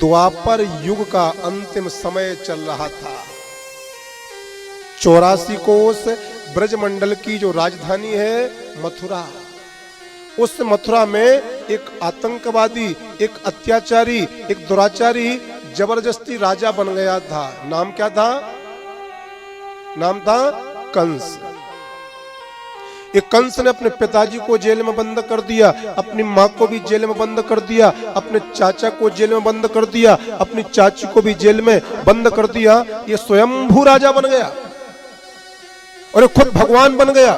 द्वापर युग का अंतिम समय चल रहा था। 84 कोस ब्रजमंडल की जो राजधानी है मथुरा, उस मथुरा में एक आतंकवादी, एक अत्याचारी, एक दुराचारी जबरदस्ती राजा बन गया था। नाम क्या था? नाम था कंस। एक कंस ने अपने पिताजी को जेल में बंद कर दिया, अपनी माँ को भी जेल में बंद कर दिया, अपने चाचा को जेल में बंद कर दिया, अपनी चाची को भी जेल में बंद कर दिया। ये स्वयंभू राजा बन गया और खुद भगवान बन गया।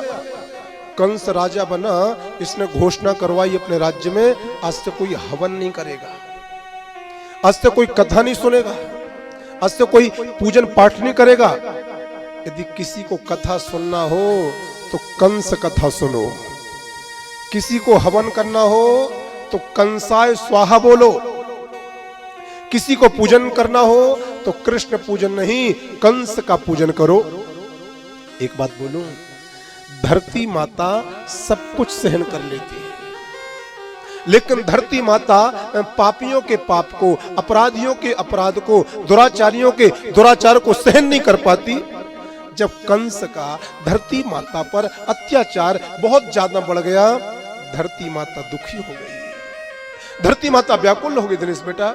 कंस राजा बना, इसने घोषणा करवाई अपने राज्य में, आज से कोई हवन नहीं करेगा, आज से कोई कथा नहीं सुनेगा, आज से कोई पूजन पाठ नहीं करेगा। यदि किसी को कथा सुनना हो तो कंस कथा सुनो, किसी को हवन करना हो तो कंसाय स्वाहा बोलो, किसी को पूजन करना हो तो कृष्ण पूजन नहीं कंस का पूजन करो। एक बात बोलूं, धरती माता सब कुछ सहन कर लेती है, लेकिन धरती माता पापियों के पाप को, अपराधियों के अपराध को, दुराचारियों के दुराचार को सहन नहीं कर पाती। जब कंस का धरती माता पर अत्याचार बहुत ज्यादा बढ़ गया, धरती माता दुखी हो गई, धरती माता व्याकुल हो गई दिनेश बेटा।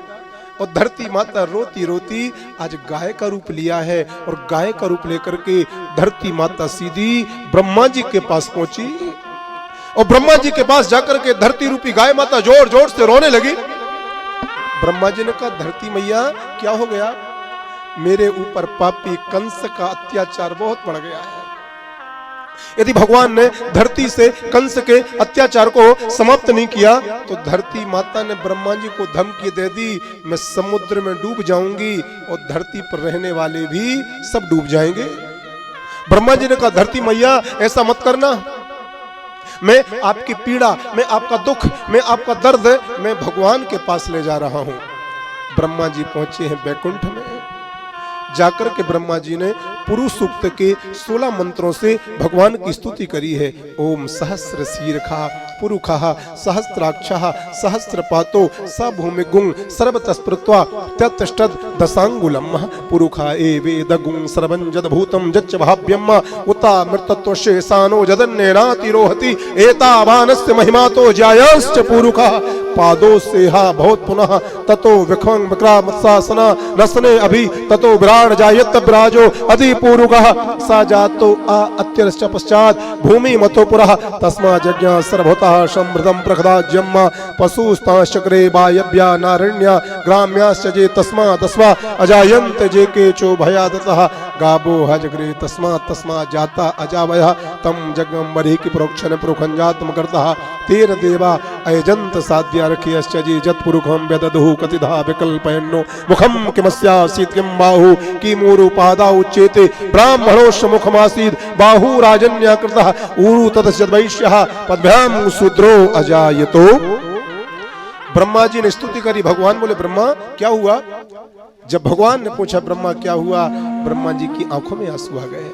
और धरती माता रोती रोती आज गाय का रूप लिया है, और गाय का रूप लेकर के धरती माता सीधी ब्रह्मा जी के पास पहुंची, और ब्रह्मा जी के पास जाकर के धरती रूपी गाय माता जोर जोर से रोने लगी। ब्रह्मा जी ने कहा, धरती मैया क्या हो गया? मेरे ऊपर पापी कंस का अत्याचार बहुत बढ़ गया है। यदि भगवान ने धरती से कंस के अत्याचार को समाप्त नहीं किया तो धरती माता ने ब्रह्मा जी को धमकी दे दी, मैं समुद्र में डूब जाऊंगी और धरती पर रहने वाले भी सब डूब जाएंगे। ब्रह्मा जी ने कहा, धरती मैया ऐसा मत करना, मैं आपकी पीड़ा, मैं आपका दुख, मैं आपका दर्द मैं भगवान के पास ले जा रहा हूं। ब्रह्मा जी पहुंचे हैं बैकुंठ में, जाकर के ब्रह्मा जी ने पुरुष सूक्त के 16 मंत्रों से भगवान की स्तुति करी है। ओम सहस्र शीर्षा पुरुखः सहस्त्राक्षः सहस्रपातो स भूमिगुं सर्वतस्पृत्वा तत्तिष्ठत् दशांगुलम पुरुखा एवेदगुं सर्वं जदभूतं जच्च भाव्यम् उता मृतत्वशेषानो जदन्नेनातिरोहति एतावानस्य महिमातो जायश्च पुरुखः पादो सेहा बहुत पुनः ततो विखं विक्रामत्सासना नसने अभि ततो विराट जायत विराजो अधि पुरुखः सा जातो आ अत्यर्श्च पश्चात् भूमि मतो पुरः तस्मा जज्ञा सर्वभूतः समृद्धं प्रखदाज्यम् पशुस्ताश्चक्रे वायव्या नारण्या ग्राम्याश्च जे तस्मात् तस्मा अजायन्त जे केचो भयादतः गावो हजग्रे तस्मात् तस्मात् जाता अजावयः तम जगं बरिहि प्रोक्षण प्रोखंजात्म करतः तेन देवा अयजंत साध्या रखियश्च जे जत्पुरुखं व्यदधुः कतिधा विकल्पयन्नो मुखं किमस्यासीत् किं बाहु किमूरु पादा उच्येते ब्राह्मणोश्च मुखमासीत् बाहु राजन्याकृतः ऊरु तदस्य वैश्यः पद्भ्यां शूद्रो अजायतो। ब्रह्मा जी ने स्तुति करी। भगवान बोले, ब्रह्मा क्या हुआ? जब भगवान ने पूछा ब्रह्मा क्या हुआ, ब्रह्मा जी की आंखों में आंसू आ गए।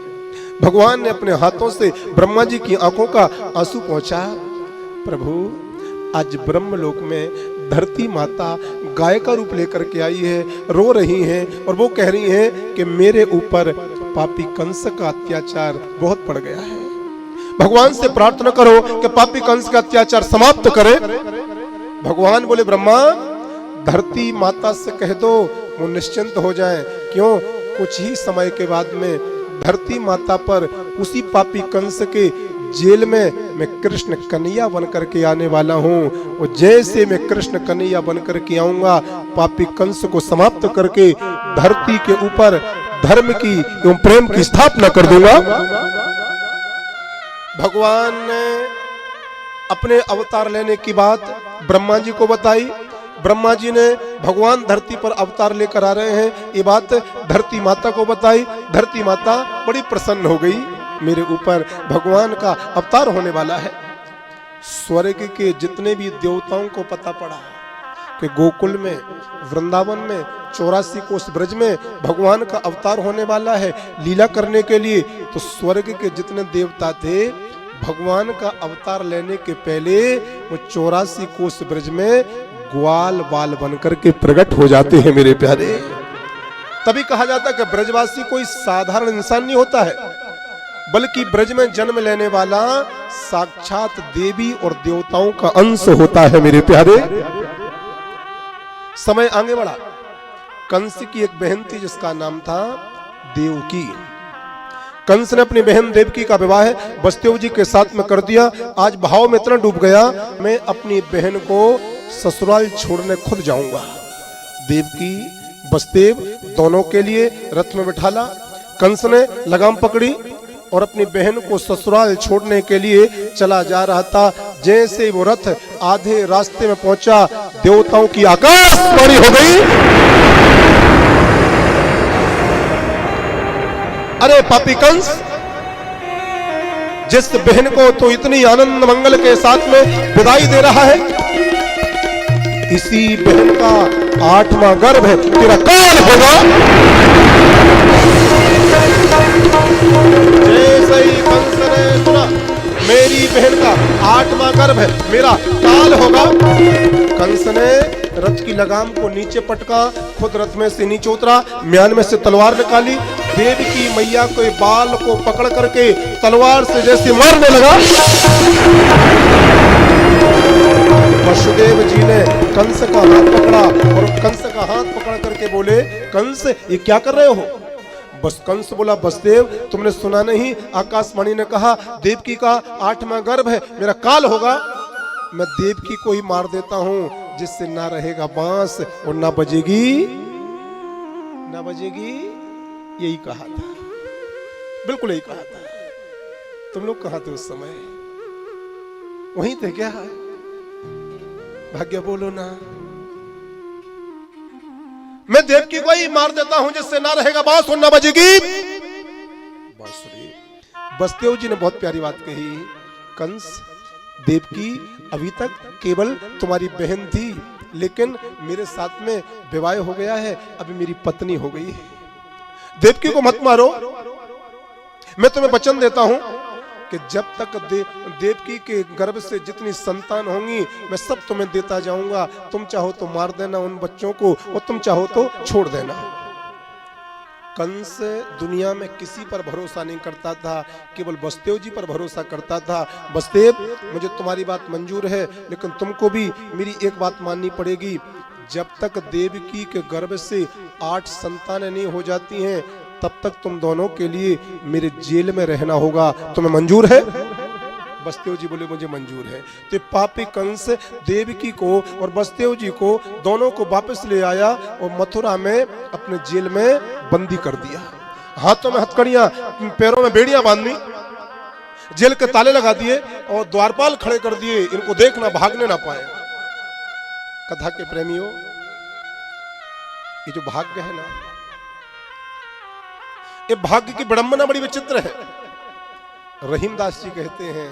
भगवान ने अपने हाथों से ब्रह्मा जी की आंखों का आंसू पहुंचा। प्रभु, आज ब्रह्मलोक में धरती माता गाय का रूप लेकर के आई है, रो रही हैं और वो कह रही हैं कि मेरे ऊपर पापी कंस का अत्याचार बहुत पड़ गया है। भगवान से प्रार्थना करो कि पापी कंस का अत्याचार समाप्त करे। भगवान बोले, ब्रह्मा धरती माता से कह दो वो निश्चिंत हो जाएं। क्यों? कुछ ही समय के बाद में धरती माता पर उसी पापी कंस के जेल में मैं कृष्ण कन्हैया बनकर के आने वाला हूँ। और जैसे मैं कृष्ण कन्हैया बनकर के आऊंगा, पापी कंस को समाप्त करके धरती के ऊपर धर्म की एवं प्रेम की स्थापना कर दूंगा। भगवान ने अपने अवतार लेने की बात ब्रह्मा जी को बताई। ब्रह्मा जी ने भगवान धरती पर अवतार लेकर आ रहे हैं ये बात धरती माता को बताई। धरती माता बड़ी प्रसन्न हो गई, मेरे ऊपर भगवान का अवतार होने वाला है। स्वर्ग के जितने भी देवताओं को पता पड़ा कि गोकुल में, वृंदावन में, 84 कोस ब्रज में भगवान का अवतार होने वाला है लीला करने के लिए, तो स्वर्ग के जितने देवता थे भगवान का अवतार लेने के पहले वो 84 कोस ब्रज में ग्वाल बाल बनकर के प्रकट हो जाते हैं मेरे प्यारे। तभी कहा जाता है कि ब्रजवासी कोई साधारण इंसान नहीं होता है, बल्कि ब्रज में जन्म लेने वाला साक्षात देवी और देवताओं का अंश होता है मेरे प्यारे। समय आगे बढ़ा। कंस की एक बहन थी जिसका नाम था देवकी। कंस ने अपनी बहन देवकी का विवाह वसुदेव जी के साथ में कर दिया। आज भाव में इतना डूब गया, मैं अपनी बहन को ससुराल छोड़ने खुद जाऊंगा। देवकी वसुदेव दोनों के लिए रथ में बिठाला। कंस ने लगाम पकड़ी और अपनी बहन को ससुराल छोड़ने के लिए चला जा रहा था। जैसे वो रथ आधे रास्ते में पहुंचा, देवताओं की आकाशवाणी हो गई, अरे पापी कंस, जिस बहन को तो इतनी आनंद मंगल के साथ में विदाई दे रहा है, इसी बहन का 8वां गर्भ है, तेरा काल होगा। जैसे ही कंस ने सुना मेरी बहन का 8वां गर्भ है, मेरा काल होगा, कंस ने रथ की लगाम को नीचे पटका, खुद रथ में से नीचे उतरा, म्यान में से तलवार निकाली, देवी की मैया के बाल को पकड़ करके तलवार से जैसे मारने लगा। वसुदेव जी ने कंस का हाथ पकड़ा और कंस का हाथ पकड़ करके बोले, कंस ये क्या कर रहे हो? बस कंस बोला, वसुदेव तुमने सुना नहीं, आकाशवाणी ने कहा देवकी का 8वां गर्भ है, मेरा काल होगा। मैं देवकी को ही मार देता हूं, जिससे ना रहेगा बांस और ना बजेगी, ना बजेगी। यही कहा था, बिल्कुल यही कहा था। तुम लोग कहां थे उस समय? वहीं थे क्या? भाग्य बोलो ना। मैं देवकी को ही मार देता हूं, जिससे ना रहेगा बांस और ना बजेगी बांसुरी। वसुदेव जी ने बहुत प्यारी बात कही, कंस देवकी अभी तक केवल तुम्हारी बहन थी, लेकिन मेरे साथ में विवाह हो गया है, अभी मेरी पत्नी हो गई है। देवकी को मत मारो, मैं तुम्हें वचन देता हूं कि जब तक देवकी के गर्भ से जितनी संतान होंगी मैं सब तुम्हें देता जाऊंगा। तुम चाहो तो मार देना उन बच्चों को और तुम चाहो तो छोड़ देना। कंस दुनिया में किसी पर भरोसा नहीं करता था, केवल वसुदेव जी पर भरोसा करता था। वसुदेव मुझे तुम्हारी बात मंजूर है, लेकिन तुमको भी मेरी एक बात माननी पड़ेगी। जब तक देवकी के गर्भ से 8 संतानें नहीं हो जाती हैं, तब तक तुम दोनों के लिए मेरे जेल में रहना होगा। तुम्हें मंजूर है? वसुदेव जी बोले मुझे मंजूर है। तो पापी कंस देवकी को और वसुदेव जी को दोनों को वापस ले आया और मथुरा में अपने जेल में बंदी कर दिया। हाथों में हथकड़ियां, पैरों में बेड़ियां बांधी, जेल के ताले लगा दिए और द्वारपाल खड़े कर दिए, इनको देखना भागने ना पाए। कथा के प्रेमियों, ये जो भाग्य है ना, ये भाग्य की विडंबना बड़ी विचित्र है। रहीमदास जी कहते हैं,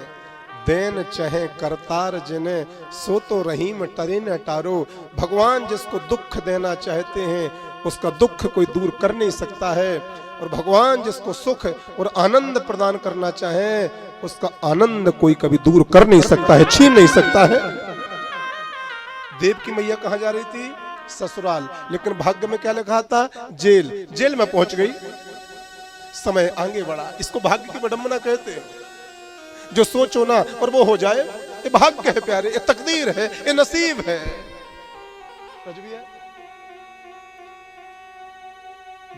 देन चाहे करतार जिने सो तो रहीम टरे न टारो। भगवान जिसको दुख देना चाहते हैं उसका दुख कोई दूर कर नहीं सकता है, और भगवान जिसको सुख और आनंद प्रदान करना चाहे उसका आनंद कोई कभी दूर कर नहीं सकता है, छीन नहीं सकता है। देव की मैया कहां जा रही थी? ससुराल, लेकिन भाग्य में क्या लिखा था? जेल। जेल में पहुंच गई। समय आगे बढ़ा। इसको भाग्य की विडंबना कहते हैं। जो सोचो ना और वो हो जाए, ये भाग्य है प्यारे, ये तकदीर है, ये नसीब है।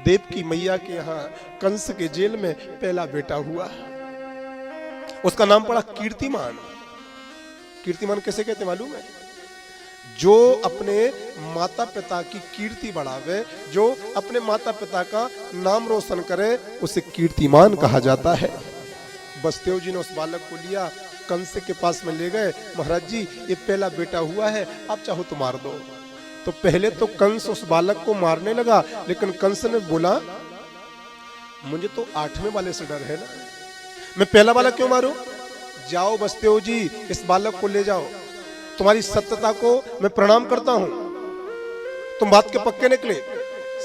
देव की मैया के यहां कंस के जेल में पहला बेटा हुआ। उसका नाम पड़ा कीर्तिमान। कीर्तिमान कैसे कहते मालूम है? जो अपने माता पिता की कीर्ति बढ़ावे, जो अपने माता पिता का नाम रोशन करे, उसे कीर्तिमान कहा जाता है। वसुदेव जी ने उस बालक को लिया, कंस के पास में ले गए। महाराज जी, ये पहला बेटा हुआ है, आप चाहो तो मार दो। तो पहले तो कंस उस बालक को मारने लगा, लेकिन कंस ने बोला, मुझे तो 8वें वाले से डर है ना, मैं पहला वाला क्यों मारूं? जाओ वसुदेव जी, इस बालक को ले जाओ। तुम्हारी सत्यता को मैं प्रणाम करता हूं, तुम बात के पक्के निकले।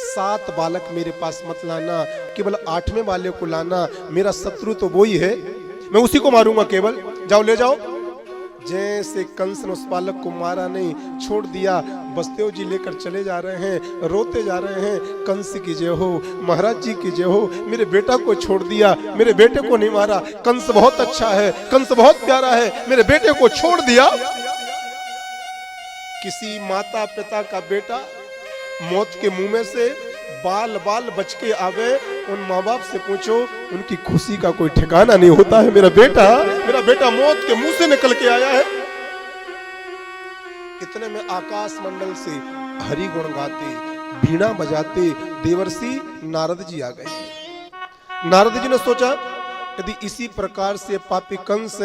7 बालक मेरे पास मत लाना, केवल 8वें वाले को लाना। मेरा शत्रु तो वो ही है, मैं उसी को मारूंगा केवल। जाओ ले जाओ। जैसे कंस ने उस बालक को मारा नहीं, छोड़ दिया। बसदेव जी लेकर चले जा रहे हैं, रोते जा रहे हैं, कंस की जय हो, महाराज जी की जय हो, मेरे बेटा को छोड़ दिया, मेरे बेटे को नहीं मारा, कंस बहुत अच्छा है, कंस बहुत प्यारा है, मेरे बेटे को छोड़ दिया। किसी माता पिता का बेटा मौत के मुंह में से बाल बाल बच के आवे, उन माँ बाप से पूछो, उनकी खुशी का कोई ठिकाना नहीं होता है। मेरा बेटा मौत के मुंह से निकल के आया है। इतने में आकाश मंडल से हरि गुण गाते, बीणा बजाते देवर्षि नारद जी आ गए। नारद जी ने सोचा, यदि इसी प्रकार से पापी कंस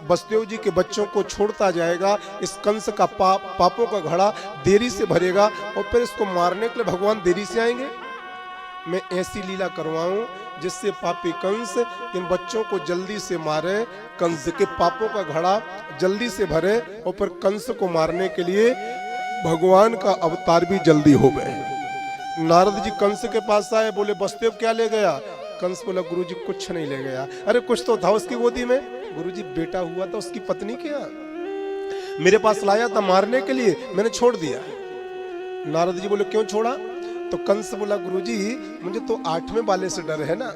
बसदेव जी के बच्चों को छोड़ता जाएगा, इस कंस का पापों का घड़ा देरी से भरेगा और फिर इसको मारने के लिए भगवान देरी से आएंगे। मैं ऐसी लीला करवाऊं जिससे पापी कंस इन बच्चों को जल्दी से मारे, कंस के पापों का घड़ा जल्दी से भरे और फिर कंस को मारने के लिए भगवान का अवतार भी जल्दी हो गए। नारद जी कंस के पास आए, बोले बसदेव क्या ले गया? कंस बोला गुरुजी कुछ नहीं ले गया। अरे कुछ तो था उसकी गोदी में। गुरुजी बेटा हुआ था, उसकी पत्नी क्या मेरे पास लाया था मारने के लिए, मैंने छोड़ दिया। नारद जी बोले क्यों छोड़ा? तो कंस बोला गुरुजी मुझे तो 8वें वाले से डर है ना।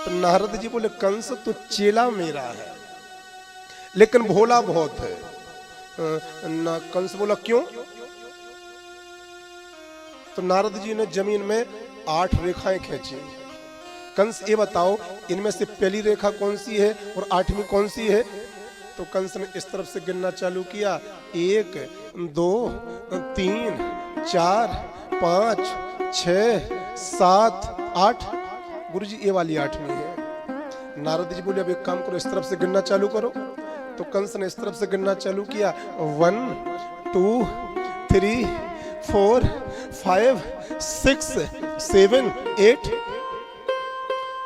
तो नारद जी बोले कंस तो चेला मेरा है लेकिन भोला बहुत है। कंस बोला क्यों? तो नारद जी ने जमीन में 8 रेखाएं खींची। कंस ये बताओ इनमें से पहली रेखा कौन सी है और 8वीं कौन सी है? तो कंस ने इस तरफ से गिनना चालू किया, 1 2 3 4 5 6 7 8। गुरुजी ये वाली 8वीं है। नारद जी बोले अब एक काम करो, इस तरफ से गिनना चालू करो। तो कंस ने इस तरफ से गिनना चालू किया, 1 2 3 4 5 6 7 8।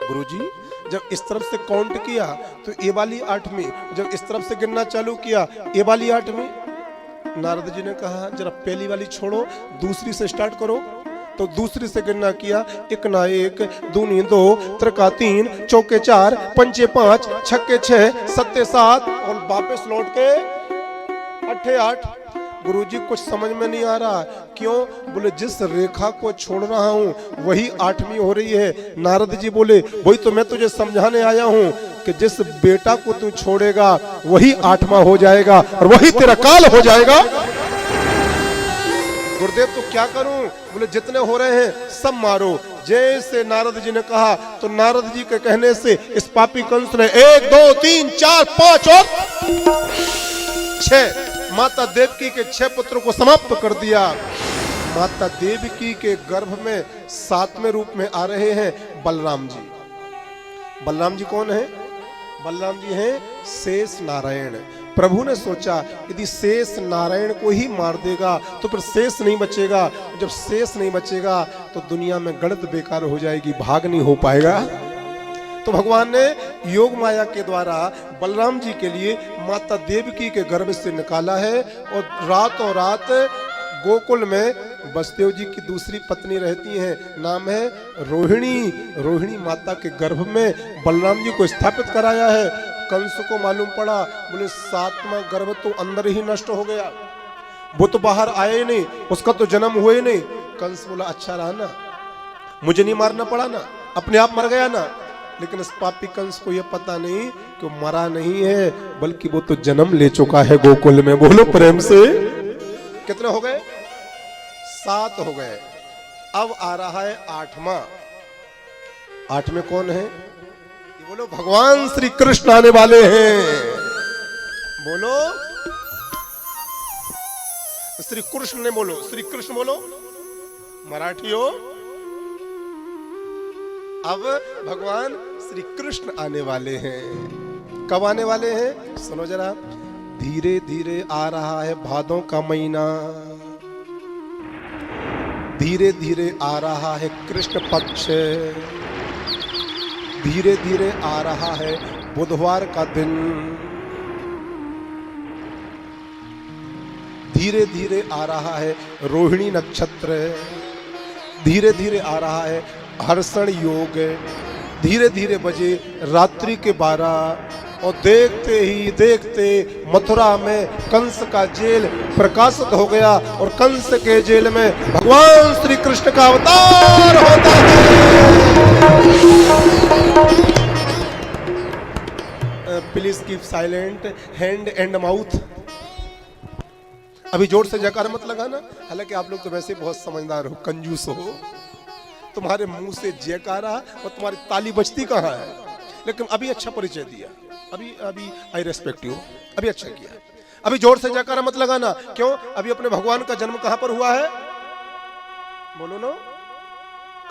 गुरुजी जब इस तरफ से काउंट किया तो ये वाली 8वीं, जब इस तरफ से गिनना चालू किया ये वाली 8वीं। नारद जी ने कहा जरा पहली वाली छोड़ो, दूसरी से स्टार्ट करो। तो दूसरी से गिनना किया, 1 ना 1 2 नी 2 त्रिका 3 चौके 4 पंचे 5 छक्के 6 सत्ते 7 और वापस लौट के 8 8। गुरुजी कुछ समझ में नहीं आ रहा। क्यों? बोले जिस रेखा को छोड़ रहा हूं वही 8वीं हो रही है। नारद जी बोले वही तो मैं तुझे समझाने आया हूं कि जिस बेटा को तू छोड़ेगा वही 8वां हो जाएगा और वही तेरा काल हो जाएगा। गुरुदेव तो क्या करूं? बोले जितने हो रहे हैं सब मारो। जैसे नारद जी ने कहा तो नारद जी के कहने से इस पापी कंस ने 1 2 3 4 5 और 6 माता देवकी के 6 पुत्रों को समाप्त कर दिया। माता देवकी के गर्भ में 7वें रूप में आ रहे हैं बलराम जी। बलराम जी कौन है? बलराम जी हैं शेष नारायण। प्रभु ने सोचा यदि शेष नारायण को ही मार देगा तो फिर शेष नहीं बचेगा। जब शेष नहीं बचेगा तो दुनिया में गणित बेकार हो जाएगी, भाग नहीं हो पाएगा। तो भगवान ने योग माया के द्वारा बलराम जी के लिए माता देवकी के गर्भ से निकाला है और रातों रात गोकुल में बसदेव जी की दूसरी पत्नी रहती हैं, नाम है रोहिणी। रोहिणी माता के गर्भ में बलराम जी को स्थापित कराया है। कंस को मालूम पड़ा, बोले 7वां गर्भ तो अंदर ही नष्ट हो गया, वो तो बाहर आया ही नहीं, उसका तो जन्म हुआ ही नहीं। कंस बोला अच्छा रहा ना, मुझे नहीं मारना पड़ा ना, अपने आप मर गया ना। लेकिन इस पापी कंस को यह पता नहीं कि मरा नहीं है बल्कि वो तो जन्म ले चुका है गोकुल में। बोलो प्रेम से। कितने हो गए? 7 हो गए। अब आ रहा है 8वां। 8वें कौन है? ये बोलो भगवान श्री कृष्ण आने वाले हैं। बोलो श्री कृष्ण ने, बोलो श्री कृष्ण बोलो, मराठी हो। अब भगवान श्री कृष्ण आने वाले हैं। कब आने वाले हैं? सुनो जरा। धीरे धीरे आ रहा है भादों का महीना, धीरे धीरे आ रहा है कृष्ण पक्ष, धीरे धीरे आ रहा है बुधवार का दिन, धीरे धीरे आ रहा है रोहिणी नक्षत्र, धीरे धीरे आ रहा है हर्षण योग, धीरे धीरे बजे रात्रि के 12, और देखते ही देखते मथुरा में कंस का जेल प्रकाशित हो गया और कंस के जेल में भगवान श्री कृष्ण का अवतार होता है। Please keep silent hand and mouth. अभी जोर से जयकार मत लगाना, हालांकि आप लोग तो वैसे बहुत समझदार हो, कंजूस हो, तुम्हारे मुंह से जयकारा और तुम्हारी ताली बजती कहाँ है। लेकिन अभी अच्छा परिचय दिया, अभी आई रेस्पेक्ट यू, अभी अच्छा किया। अभी जोर से जयकारा मत लगाना, क्यों? अभी अपने भगवान का जन्म कहां पर हुआ है? बोलो ना,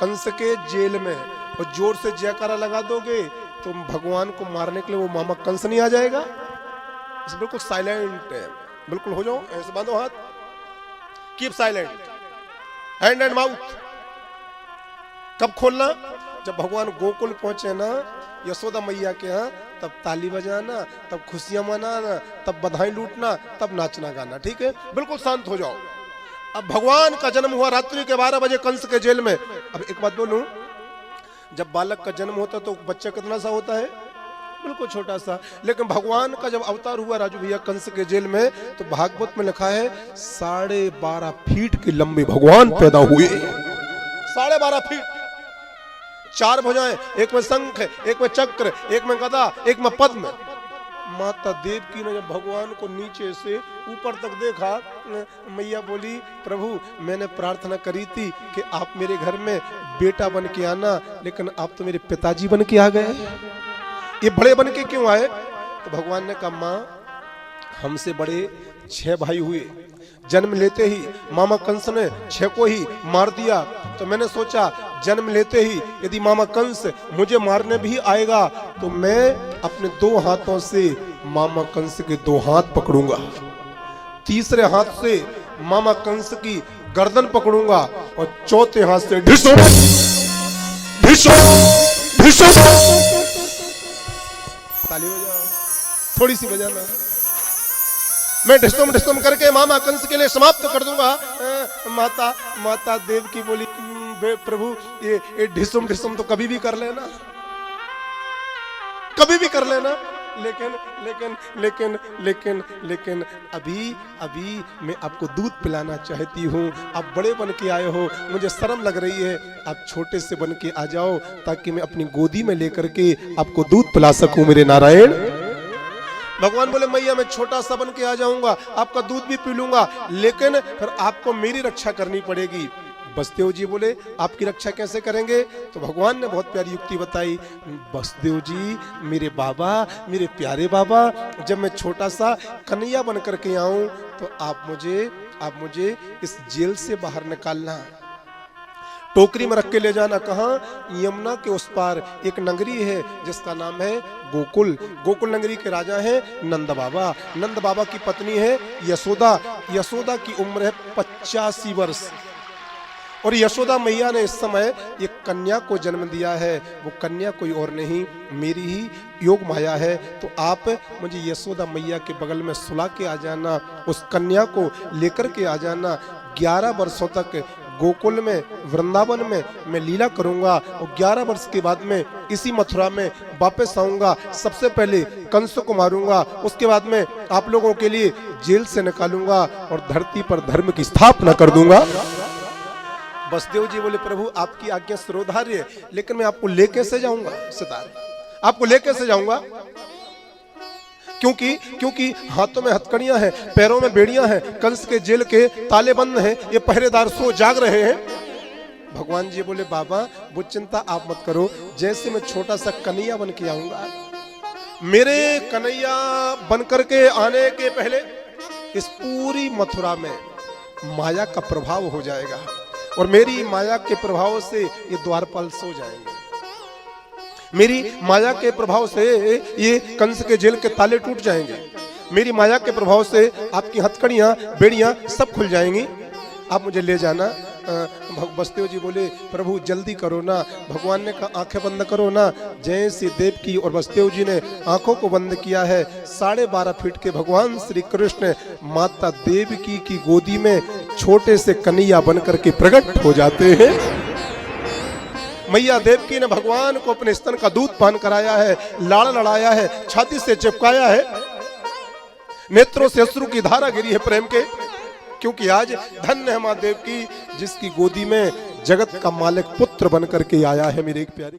कंस के जेल में। और जोर से जयकारा लगा दोगे तो भगवान को मारने के लिए वो मामा कंस नहीं आ जाएगा? इस बिल्कुल साइलेंट है, बिल्कुल हो जाओ, ऐसे बांधो हाथ, keep silent, hand and mouth. कब खोलना? जब भगवान गोकुल पहुंचे ना यशोदा मैया के यहाँ, तब ताली बजाना, तब खुशियां मनाना, तब बधाई लूटना, तब नाचना गाना, ठीक है? बिल्कुल शांत हो जाओ। अब भगवान का जन्म हुआ रात्रि के 12 बजे कंस के जेल में। अब एक बात बोलूं, जब बालक का जन्म होता तो बच्चा कितना सा होता है? बिल्कुल छोटा सा। लेकिन भगवान का जब अवतार हुआ राजू भैया कंस के जेल में, तो भागवत में लिखा है 12.5 फीट के लंबे भगवान पैदा हुए। 12.5 फीट, 4 भुजाएं, एक में शंख, एक में चक्र, एक में गदा, एक में पद्म। माता देवकी ने जब भगवान को नीचे से ऊपर तक देखा, मैया बोली, प्रभु मैंने प्रार्थना करी थी कि आप मेरे घर में बेटा बन के आना, लेकिन आप तो मेरे पिताजी बन के आ गए, ये बड़े बन के क्यों आए? तो भगवान ने कहा, माँ हमसे बड़े 6 भाई हुए, जन्म लेते ही मामा कंस ने 6 को ही मार दिया। तो मैंने सोचा जन्म लेते ही यदि मामा कंस मुझे मारने भी आएगा तो मैं अपने 2 हाथों से मामा कंस के 2 हाथ पकड़ूंगा, तीसरे हाथ से मामा कंस की गर्दन पकड़ूंगा और चौथे हाथ से ढिसो ढिसो ढिसो। ताली बजाओ, थोड़ी सी बजाना। मैं ढिसुम करके मामा कंस के लिए समाप्त कर दूंगा। माता देवकी बोली, प्रभु ये ढिसुम तो कभी भी कर लेना, कभी भी कर लेना, लेकिन अभी मैं आपको दूध पिलाना चाहती हूँ। आप बड़े बन के आए हो, मुझे शर्म लग रही है, आप छोटे से बन के आ जाओ ताकि मैं अपनी गोदी में लेकर के आपको दूध पिला सकूं मेरे नारायण। भगवान बोले, मैया मैं छोटा सा बन के आ जाऊंगा, आपका दूध भी पी लूंगा, लेकिन फिर आपको मेरी रक्षा करनी पड़ेगी। बसदेव जी बोले, आपकी रक्षा कैसे करेंगे? तो भगवान ने बहुत प्यारी युक्ति बताई। बसदेव जी मेरे बाबा, मेरे प्यारे बाबा, जब मैं छोटा सा कन्हैया बन करके आऊं तो आप मुझे इस जेल से बाहर निकालना, टोकरी में रख के ले जाना। कहाँ? यमुना के उस पार एक नगरी है जिसका नाम है गोकुल। गोकुल नगरी के राजा हैं नंद बाबा। नंद बाबा की पत्नी है यशोदा। यशोदा की उम्र है 85 वर्ष और यशोदा मैया ने इस समय एक कन्या को जन्म दिया है। वो कन्या कोई और नहीं, मेरी ही योग माया है। तो आप मुझे यशोदा मैया के बगल में सुला के आ जाना, उस कन्या को लेकर के आ जाना। 11 वर्षों तक गोकुल में, वृंदावन में मैं लीला करूंगा और 11 वर्ष के बाद में इसी मथुरा में वापस आऊंगा। सबसे पहले कंस को मारूंगा, उसके बाद में आप लोगों के लिए जेल से निकालूंगा और धरती पर धर्म की स्थापना कर दूंगा। बसदेव जी बोले, प्रभु आपकी आज्ञा सर्वधार्य है, लेकिन मैं आपको लेके से जाऊंगा सितार, आपको लेके से जाऊंगा। क्योंकि हाथों में हथकड़ियां हैं, पैरों में बेड़ियां हैं, कंस के जेल के ताले बंद हैं, ये पहरेदार सो जाग रहे हैं। भगवान जी बोले, बाबा वो चिंता आप मत करो, जैसे मैं छोटा सा कन्हैया बन के आऊंगा, मेरे कन्हैया बन करके आने के पहले इस पूरी मथुरा में माया का प्रभाव हो जाएगा और मेरी माया के प्रभाव से ये द्वारपाल सो जाएंगे। मेरी माया के प्रभाव से ये कंस के जेल के ताले टूट जाएंगे। मेरी माया के प्रभाव से आपकी हथकड़ियां, बेड़ियां सब खुल जाएंगी। आप मुझे ले जाना। बसदेव जी बोले, प्रभु जल्दी करो ना। भगवान ने कहा, आंखें बंद करो ना। जैसे देवकी और बसदेव जी ने आंखों को बंद किया है, 12.5 फीट के भगवान श्री कृष्ण माता देवकी की गोदी में छोटे से कन्हैया बन करके प्रकट हो जाते हैं। मैया देवकी ने भगवान को अपने स्तन का दूध पान कराया है, लाड़ लड़ाया है, छाती से चिपकाया है, नेत्रों से अश्रु की धारा गिरी है प्रेम के, क्योंकि आज धन्य है मां देवकी जिसकी गोदी में जगत का मालिक पुत्र बन करके आया है। मेरे एक प्यारे